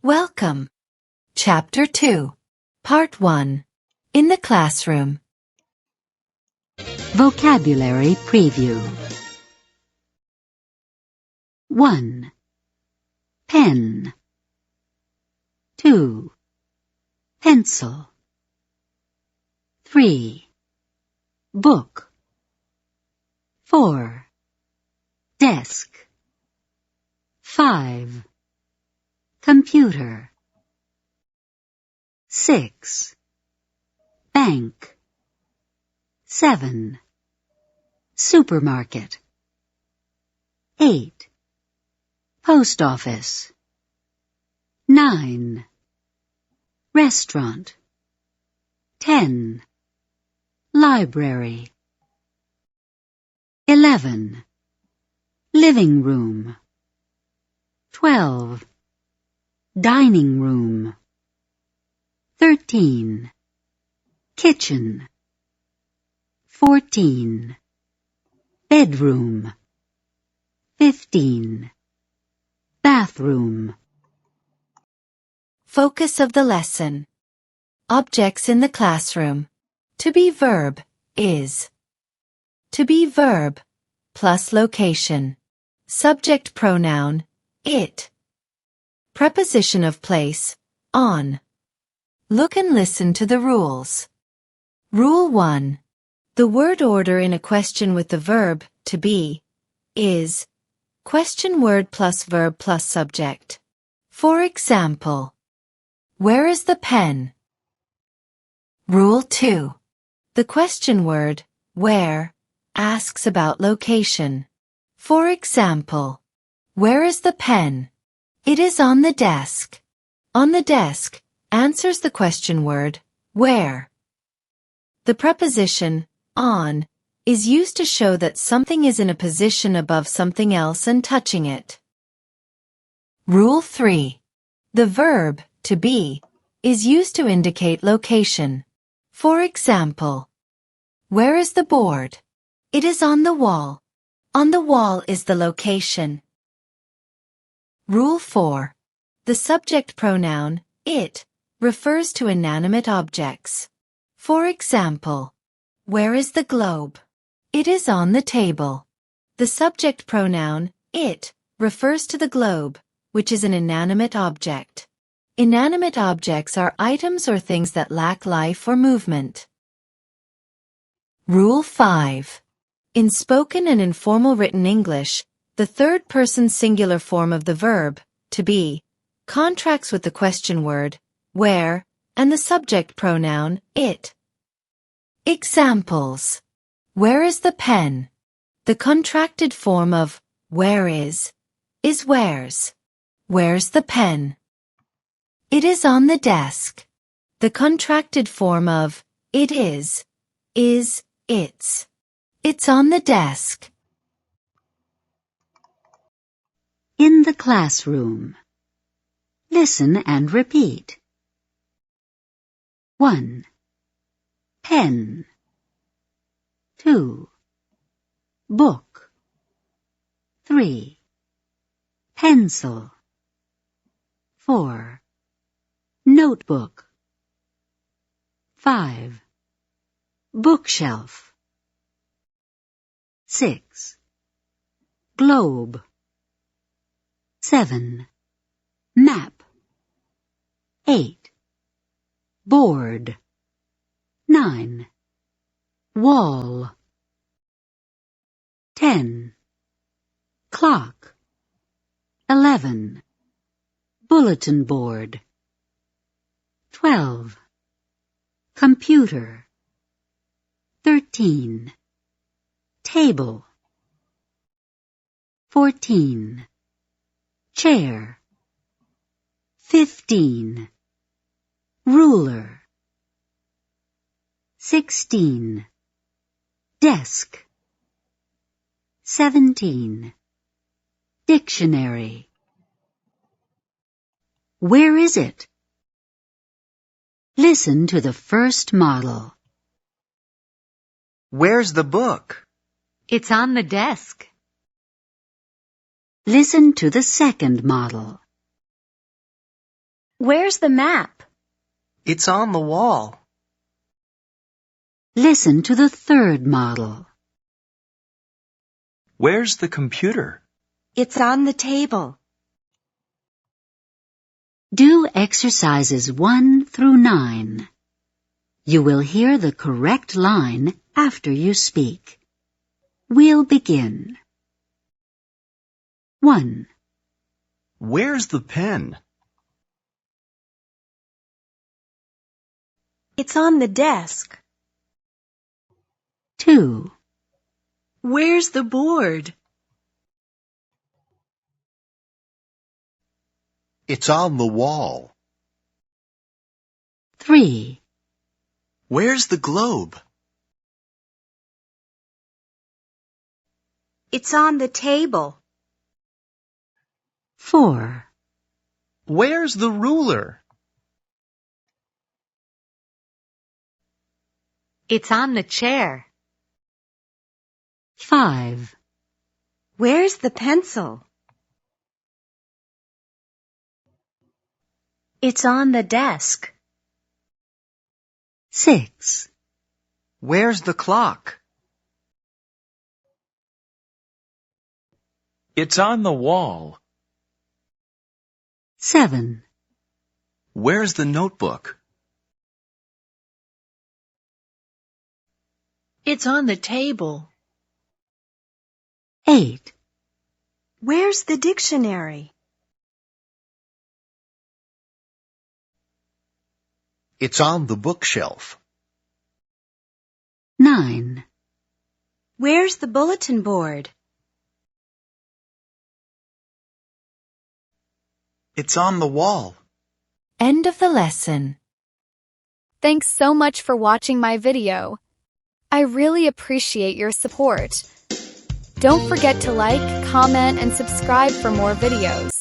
Welcome. Chapter 2. Part 1. In the classroom. Vocabulary Preview. 1. Pen. 2. Pencil. 3. Book. 4. Desk. 5. Computer. 6. Bank. 7. Supermarket. 8. Post office. 9. Restaurant. 10. Library. 11. Living room. 12. Dining room. 13. Kitchen. 14. Bedroom. 15. Bathroom. Focus of the lesson. Objects in the classroom. To be verb is. To be verb plus location. Subject pronoun it. Preposition of place on. Look and listen to the rules. Rule 1. The word order in a question with the verb to be is question word plus verb plus subject. For example, where is the pen? Rule 2. The question word where asks about location. For example, where is the pen? It is on the desk. On the desk answers the question word where. The preposition on is used to show that something is in a position above something else and touching it. Rule 3. The verb to be is used to indicate location. For example, where is the board? It is on the wall. On the wall is the location. Rule 4. The subject pronoun it refers to inanimate objects. For example, where is the globe? It is on the table. The subject pronoun it refers to the globe, which is an inanimate object. Inanimate objects are items or things that lack life or movement. Rule 5. In spoken and informal written English, the third-person singular form of the verb, to be, contracts with the question word, where, and the subject pronoun, it. Examples. Where is the pen? The contracted form of where is where's. Where's the pen? It is on the desk. The contracted form of it is its. It's on the desk. In the classroom. Listen and repeat. 1. Pen. 2. Book. 3. Pencil. 4. Notebook. 5. Bookshelf. 6. Globe. 7. Map. 8. Board. 9. Wall. 10. Clock. 11. Bulletin board. 12. Computer. 13. Table. 14. Chair. 15. Ruler. 16. Desk. 17. Dictionary. Where is it? Listen to the first model. Where's the book? It's on the desk. Listen to the second model. Where's the map? It's on the wall. Listen to the third model. Where's the computer? It's on the table. Do exercises 1 through 9. You will hear the correct line after you speak. We'll begin. 1. Where's the pen? It's on the desk. 2. Where's the board? It's on the wall. 3. Where's the globe? It's on the table. 4. Where's the ruler? It's on the chair. 5. Where's the pencil? It's on the desk. 6. Where's the clock? It's on the wall. 7. Where's the notebook? It's on the table. 8. Where's the dictionary? It's on the bookshelf. 9. Where's the bulletin board? It's on the wall. End of the lesson. Thanks so much for watching my video. I really appreciate your support. Don't forget to like, comment, and subscribe for more videos.